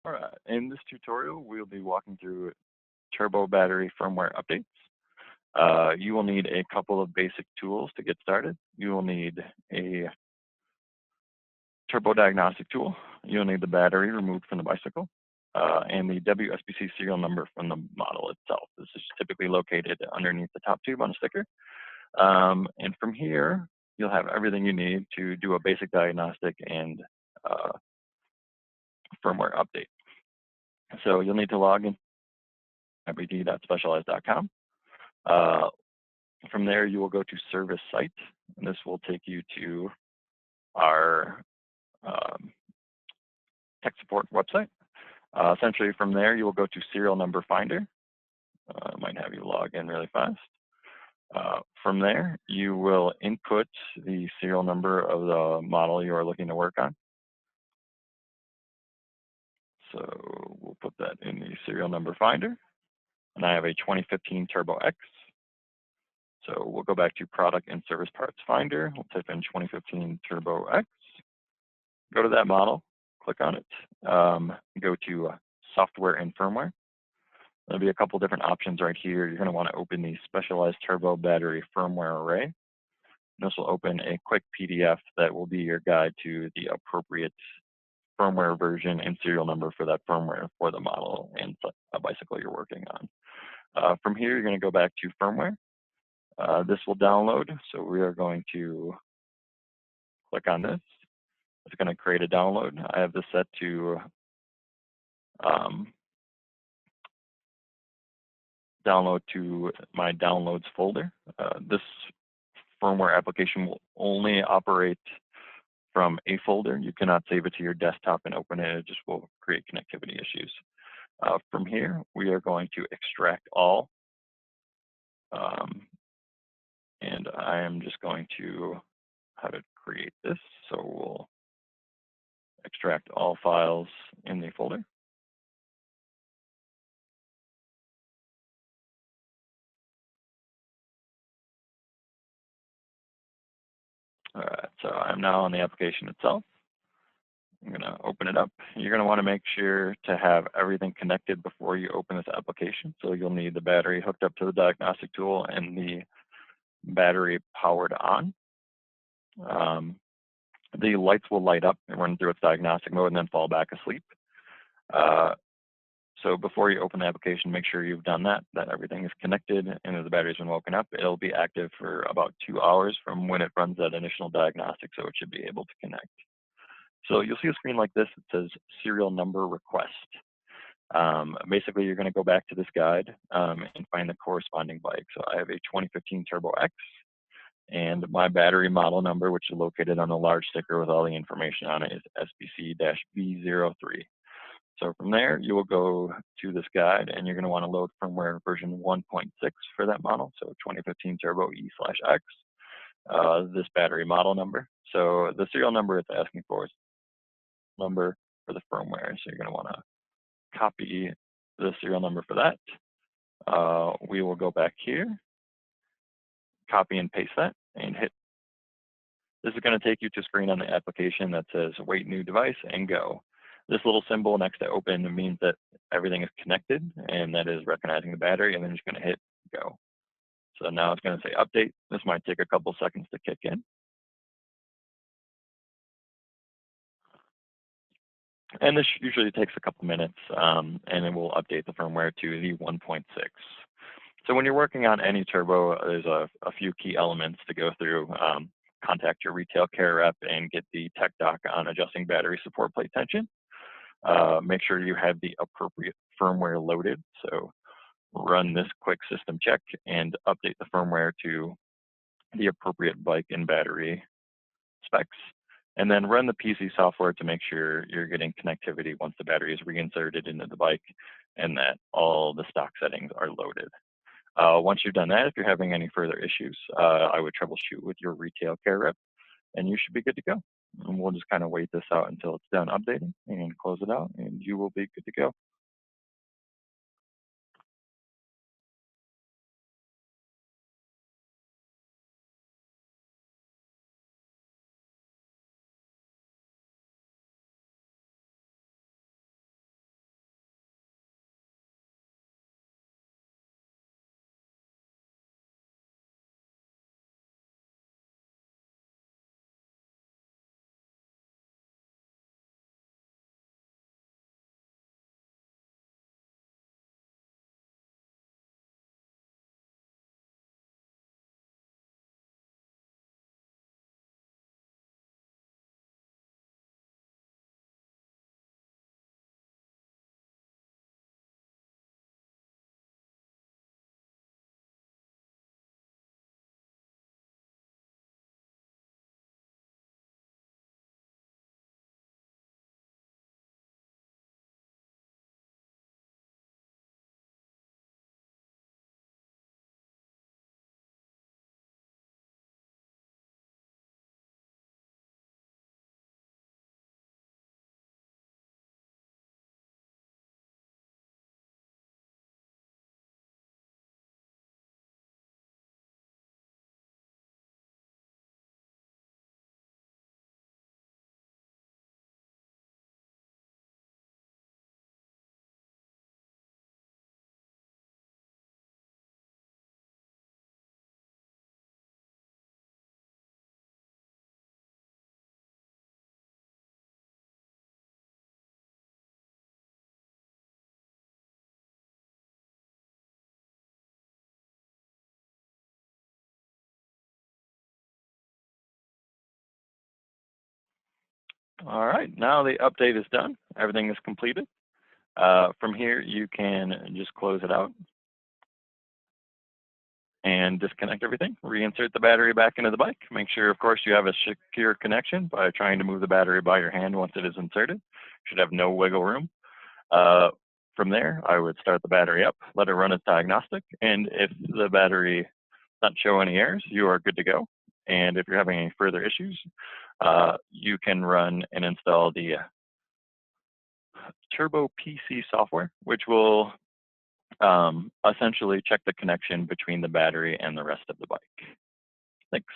All right, in this tutorial, we'll be walking through turbo battery firmware updates. You will need a couple of basic tools to get started. You will need a turbo diagnostic tool. You'll need the battery removed from the bicycle, and the WSBC serial number from the model itself. This is typically located underneath the top tube on a sticker. And from here, you'll have everything you need to do a basic diagnostic and firmware update. So you'll need to log in ibd.specialized.com. From there, you will go to service site, and this will take you to our tech support website. Essentially, from there, you will go to serial number finder. Might have you log in really fast. From there, you will input the serial number of the model you are looking to work on. So we'll put that in the serial number finder. And I have a 2015 Turbo X. So we'll go back to product and service parts finder. We'll type in 2015 Turbo X. Go to that model, click on it. Go to software and firmware. There'll be a couple different options right here. You're going to want to open the specialized turbo battery firmware array. This will open a quick PDF that will be your guide to the appropriate firmware version and serial number for that firmware for the model and a bicycle you're working on. From here, you're going to go back to firmware. This will download, so we are going to click on this. It's going to create a download. I have this set to download to my downloads folder. This firmware application will only operate from a folder. You cannot save it to your desktop and open it. It just will create connectivity issues. From here, we are going to extract all. And I am just going to how to create this. So we'll extract all files in the folder. All right, so I'm now on the application itself. I'm going to open it up. You're going to want to make sure to have everything connected before you open this application. So you'll need the battery hooked up to the diagnostic tool and the battery powered on. The lights will light up and run through its diagnostic mode and then fall back asleep. So before you open the application, make sure you've done that everything is connected and that the battery's been woken up. It'll be active for about 2 hours from when it runs that initial diagnostic, so it should be able to connect. So you'll see a screen like this. It says serial number request. Basically, you're going to go back to this guide and find the corresponding bike. So I have a 2015 Turbo X, and my battery model number, which is located on the large sticker with all the information on it, is SBC-B03. So from there, you will go to this guide, and you're going to want to load firmware version 1.6 for that model, so 2015 Turbo E/X, this battery model number. So the serial number it's asking for is number for the firmware. So you're going to want to copy the serial number for that. We will go back here, copy and paste that, and hit. This is going to take you to a screen on the application that says wait new device and go. This little symbol next to open means that everything is connected and that is recognizing the battery, and then you're just going to hit go. So now it's going to say update. This might take a couple seconds to kick in. And this usually takes a couple minutes, and it will update the firmware to the 1.6. So when you're working on any turbo, there's a few key elements to go through. Contact your retail care rep and get the tech doc on adjusting battery support plate tension. Make sure you have the appropriate firmware loaded. So run this quick system check and update the firmware to the appropriate bike and battery specs. And then run the PC software to make sure you're getting connectivity once the battery is reinserted into the bike and that all the stock settings are loaded. Once you've done that, if you're having any further issues, I would troubleshoot with your retail care rep, and you should be good to go. And we'll just kind of wait this out until it's done updating and close it out, and you will be good to go. All right, now the update is done. Everything is completed. From here, you can just close it out and disconnect everything. Reinsert the battery back into the bike. Make sure, of course, you have a secure connection by trying to move the battery by your hand once it is inserted. Should have no wiggle room. Uh, from there, I would start the battery up, let it run its diagnostic, and if the battery doesn't show any errors, you are good to go. And if you're having any further issues, you can run and install the Turbo PC software, which will essentially check the connection between the battery and the rest of the bike. Thanks.